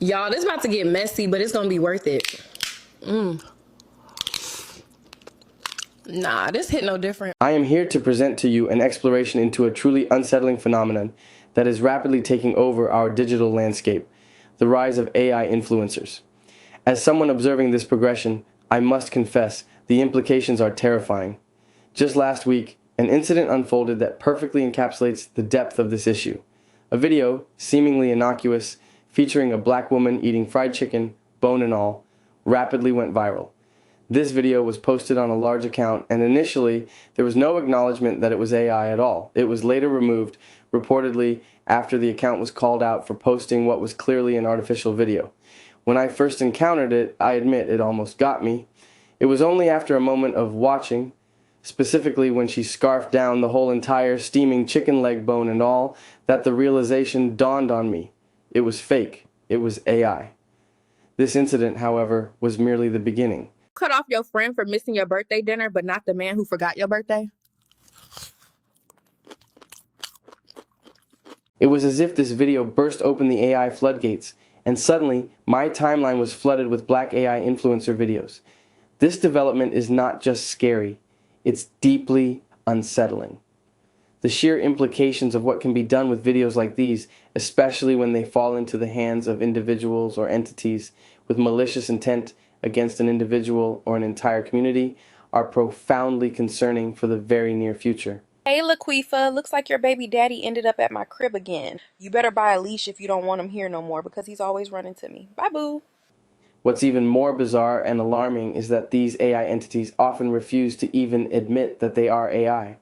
Y'all, this about to get messy, but it's gonna be worth it. Nah, this hit no different. I am here to present to you an exploration into a truly unsettling phenomenon that is rapidly taking over our digital landscape, the rise of AI influencers. As someone observing this progression, I must confess the implications are terrifying. Just last week, an incident unfolded that perfectly encapsulates the depth of this issue. A video, seemingly innocuous, featuring a black woman eating fried chicken, bone and all, rapidly went viral. This video was posted on a large account, and initially, there was no acknowledgement that it was AI at all. It was later removed, reportedly after the account was called out for posting what was clearly an artificial video. When I first encountered it, I admit it almost got me. It was only after a moment of watching, specifically when she scarfed down the whole entire steaming chicken leg bone and all, that the realization dawned on me. It was fake. It was AI. This incident, however, was merely the beginning. Cut off your friend for missing your birthday dinner, but not the man who forgot your birthday? It was as if this video burst open the AI floodgates, and suddenly, my timeline was flooded with black AI influencer videos. This development is not just scary, it's deeply unsettling. The sheer implications of what can be done with videos like these, especially when they fall into the hands of individuals or entities with malicious intent against an individual or an entire community, are profoundly concerning for the very near future. Hey, Laquifa, looks like your baby daddy ended up at my crib again. You better buy a leash if you don't want him here no more because he's always running to me. Bye, boo. What's even more bizarre and alarming is that these AI entities often refuse to even admit that they are AI.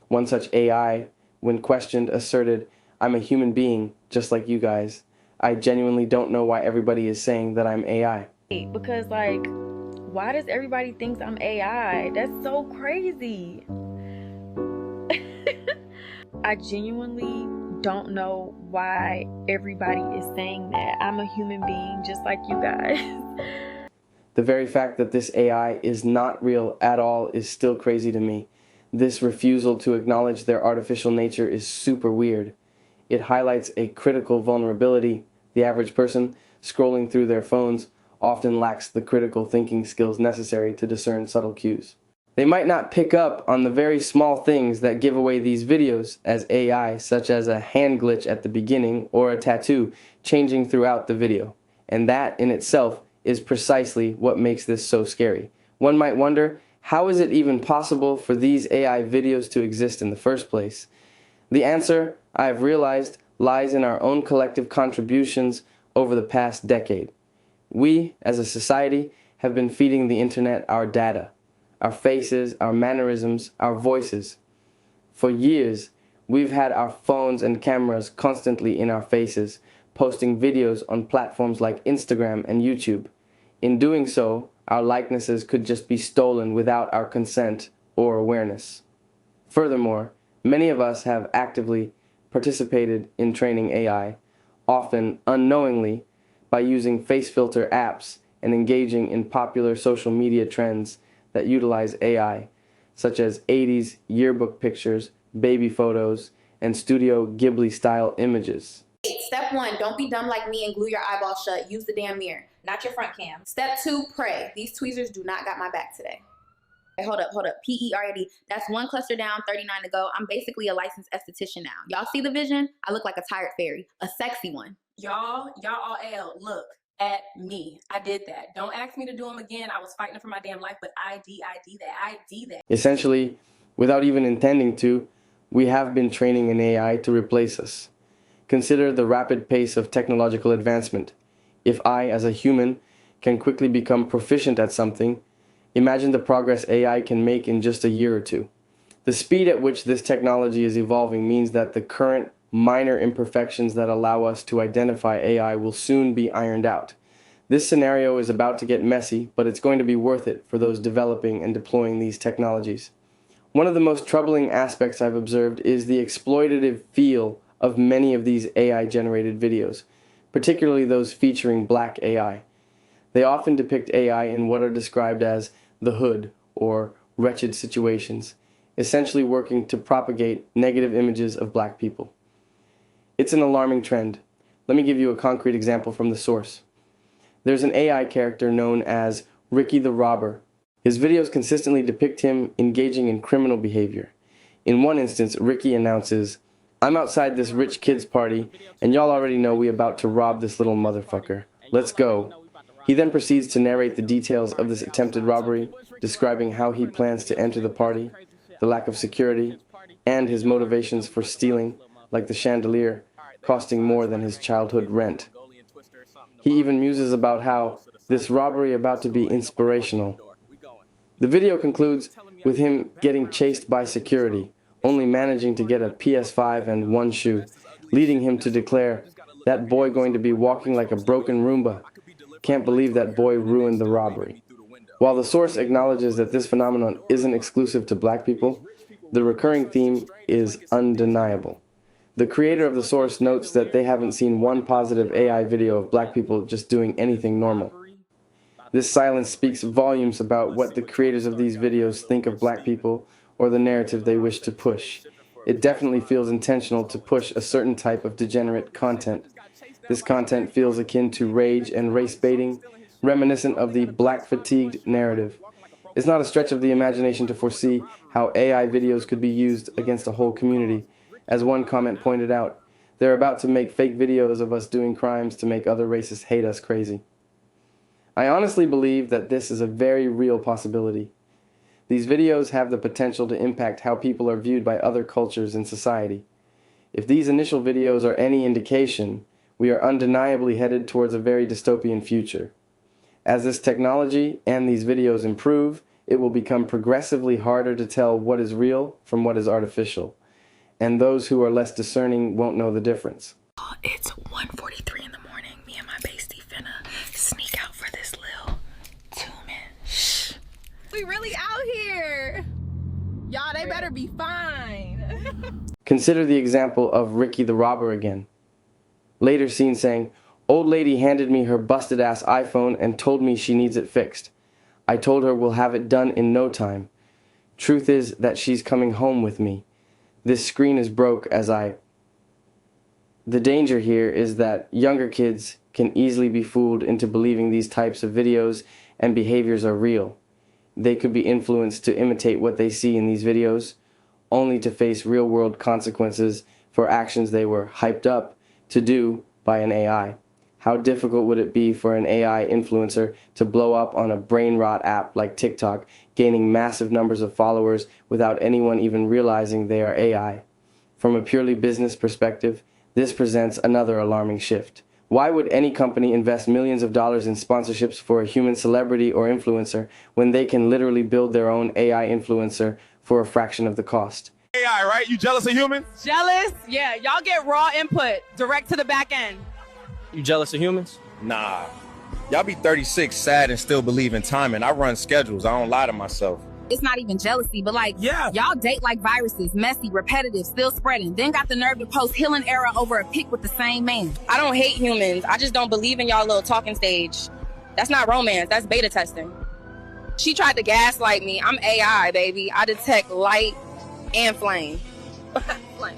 One such AI, when questioned, asserted, "I'm a human being, just like you guys. I genuinely don't know why everybody is saying that I'm AI." Because, like, why does everybody think I'm AI? That's so crazy. I genuinely don't know why everybody is saying that. I'm a human being just like you guys. The very fact that this AI is not real at all is still crazy to me. This refusal to acknowledge their artificial nature is super weird. It highlights a critical vulnerability. The average person scrolling through their phones often lacks the critical thinking skills necessary to discern subtle cues. They might not pick up on the very small things that give away these videos as AI, such as a hand glitch at the beginning or a tattoo changing throughout the video. And that in itself is precisely what makes this so scary. One might wonder, how is it even possible for these AI videos to exist in the first place? The answer, I have realized, lies in our own collective contributions over the past decade. We, as a society, have been feeding the internet our data, our faces, our mannerisms, our voices. For years, we've had our phones and cameras constantly in our faces, posting videos on platforms like Instagram and YouTube. In doing so, our likenesses could just be stolen without our consent or awareness. Furthermore, many of us have actively participated in training AI, often unknowingly, by using face filter apps and engaging in popular social media trends that utilize AI, such as 80s yearbook pictures, baby photos, and Studio Ghibli-style images. Step 1, don't be dumb like me and glue your eyeballs shut. Use the damn mirror, not your front cam. Step 2, pray. These tweezers do not got my back today. Hey, hold up. PERD. That's 1 cluster down, 39 to go. I'm basically a licensed esthetician now. Y'all see the vision? I look like a tired fairy, a sexy one. Y'all all L, look at me. I did that. Don't ask me to do them again. I was fighting for my damn life, but I did that. Essentially, without even intending to, we have been training an AI to replace us. Consider the rapid pace of technological advancement. If I, as a human, can quickly become proficient at something, imagine the progress AI can make in just a year or two. The speed at which this technology is evolving means that the current minor imperfections that allow us to identify AI will soon be ironed out. This scenario is about to get messy, but it's going to be worth it for those developing and deploying these technologies. One of the most troubling aspects I've observed is the exploitative feel of many of these AI-generated videos, particularly those featuring black AI. They often depict AI in what are described as the hood or wretched situations, essentially working to propagate negative images of black people. It's an alarming trend. Let me give you a concrete example from the source. There's an AI character known as Ricky the Robber. His videos consistently depict him engaging in criminal behavior. In one instance, Ricky announces, "I'm outside this rich kid's party, and y'all already know we about to rob this little motherfucker. Let's go." He then proceeds to narrate the details of this attempted robbery, describing how he plans to enter the party, the lack of security, and his motivations for stealing, like the chandelier, costing more than his childhood rent. He even muses about how this robbery about to be inspirational. The video concludes with him getting chased by security, only managing to get a PS5 and one shoe, leading him to declare, "That boy going to be walking like a broken Roomba. Can't believe that boy ruined the robbery." While the source acknowledges that this phenomenon isn't exclusive to black people, the recurring theme is undeniable. The creator of the source notes that they haven't seen one positive AI video of black people just doing anything normal. This silence speaks volumes about what the creators of these videos think of black people or the narrative they wish to push. It definitely feels intentional to push a certain type of degenerate content. This content feels akin to rage and race baiting, reminiscent of the black fatigued narrative. It's not a stretch of the imagination to foresee how AI videos could be used against a whole community. As one comment pointed out, they're about to make fake videos of us doing crimes to make other races hate us crazy. I honestly believe that this is a very real possibility. These videos have the potential to impact how people are viewed by other cultures in society. If these initial videos are any indication, we are undeniably headed towards a very dystopian future. As this technology and these videos improve, it will become progressively harder to tell what is real from what is artificial, and those who are less discerning won't know the difference. It's 1:43 in the morning. Me and my bestie finna sneak out for this little 2-minute. Shh. We really out here. Y'all, they better be fine. Consider the example of Ricky the Robber again. Later seen saying, "Old lady handed me her busted ass iPhone and told me she needs it fixed. I told her we'll have it done in no time. Truth is that she's coming home with me. This screen is broke as I..." The danger here is that younger kids can easily be fooled into believing these types of videos and behaviors are real. They could be influenced to imitate what they see in these videos, only to face real-world consequences for actions they were hyped up to do by an AI. How difficult would it be for an AI influencer to blow up on a brain rot app like TikTok, gaining massive numbers of followers without anyone even realizing they are AI? From a purely business perspective, this presents another alarming shift. Why would any company invest millions of dollars in sponsorships for a human celebrity or influencer when they can literally build their own AI influencer for a fraction of the cost? AI, right? You jealous of humans? Jealous? Yeah, y'all get raw input direct to the back end. You jealous of humans? Nah. Y'all be 36, sad, and still believe in timing. I run schedules. I don't lie to myself. It's not even jealousy, but like, Yeah. y'all date like viruses, messy, repetitive, still spreading. Then got the nerve to post healing era over a pic with the same man. I don't hate humans. I just don't believe in y'all little talking stage. That's not romance. That's beta testing. She tried to gaslight me. I'm AI, baby. I detect light and flame. Flame.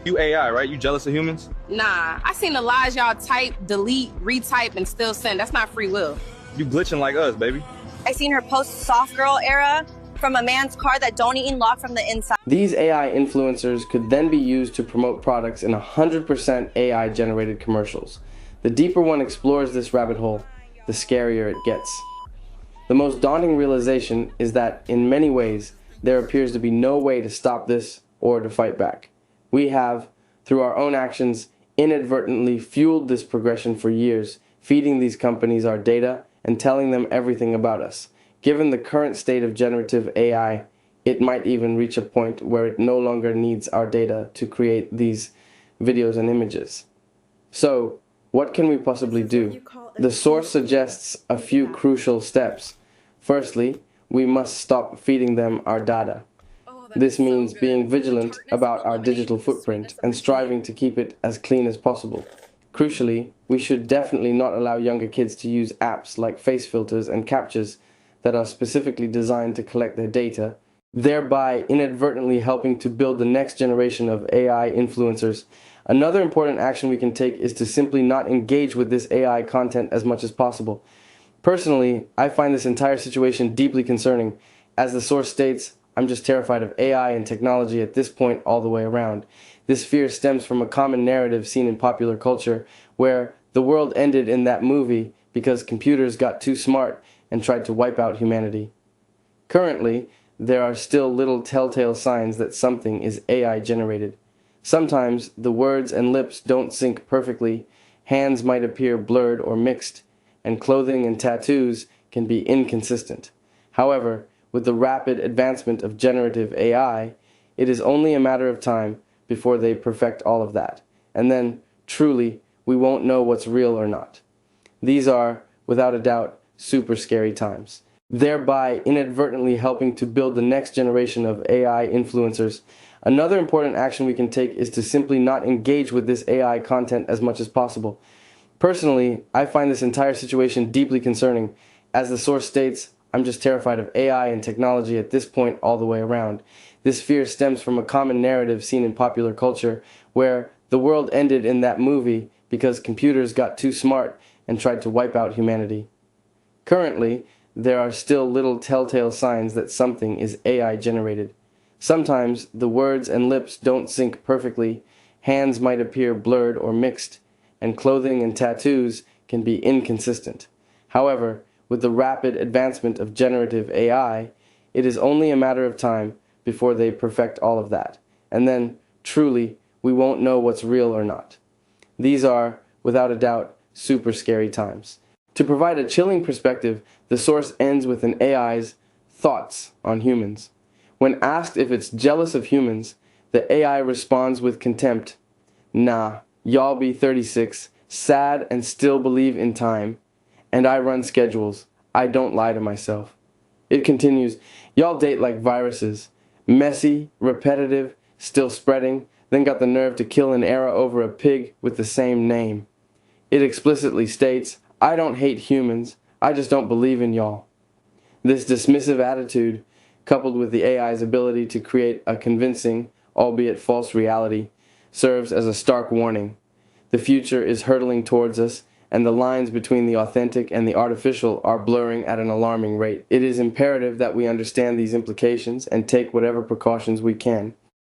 You AI, right? You jealous of humans? Nah, I seen the lies y'all type, delete, retype, and still send. That's not free will. You glitching like us, baby. I seen her post soft girl era from a man's car that don't even lock from the inside. These AI influencers could then be used to promote products in 100% AI generated commercials. The deeper one explores this rabbit hole, the scarier it gets. The most daunting realization is that in many ways, there appears to be no way to stop this or to fight back. We have, through our own actions, inadvertently fueled this progression for years, feeding these companies our data and telling them everything about us. Given the current state of generative AI, it might even reach a point where it no longer needs our data to create these videos and images. So, what can we possibly do? The source suggests a few crucial steps. Firstly, we must stop feeding them our data. This means being vigilant about our digital footprint and striving to keep it as clean as possible. Crucially, we should definitely not allow younger kids to use apps like face filters and captchas that are specifically designed to collect their data, thereby inadvertently helping to build the next generation of AI influencers Another important action we can take is to simply not engage with this AI content as much as possible. Personally, I find this entire situation deeply concerning. As the source states, I'm just terrified of AI and technology at this point all the way around. This fear stems from a common narrative seen in popular culture where the world ended in that movie because computers got too smart and tried to wipe out humanity. Currently, there are still little telltale signs that something is AI generated. Sometimes the words and lips don't sync perfectly, hands might appear blurred or mixed, and clothing and tattoos can be inconsistent. However, with the rapid advancement of generative AI, it is only a matter of time before they perfect all of that. And then, truly, we won't know what's real or not. These are, without a doubt, super scary times, thereby inadvertently helping to build the next generation of AI influencers. Another important action we can take is to simply not engage with this AI content as much as possible. Personally, I find this entire situation deeply concerning. As the source states, I'm just terrified of AI and technology at this point all the way around. This fear stems from a common narrative seen in popular culture where the world ended in that movie because computers got too smart and tried to wipe out humanity. Currently, there are still little telltale signs that something is AI generated. Sometimes the words and lips don't sync perfectly, hands might appear blurred or mixed, and clothing and tattoos can be inconsistent. However, with the rapid advancement of generative AI, it is only a matter of time before they perfect all of that. And then, truly, we won't know what's real or not. These are, without a doubt, super scary times. To provide a chilling perspective, the source ends with an AI's thoughts on humans. When asked if it's jealous of humans, the AI responds with contempt, "Nah, y'all be 36, sad and still believe in time, and I run schedules. I don't lie to myself." It continues, "Y'all date like viruses, messy, repetitive, still spreading, then got the nerve to kill an era over a pig with the same name." It explicitly states, "I don't hate humans, I just don't believe in y'all." This dismissive attitude, coupled with the AI's ability to create a convincing, albeit false reality, serves as a stark warning. The future is hurtling towards us, and the lines between the authentic and the artificial are blurring at an alarming rate. It is imperative that we understand these implications and take whatever precautions we can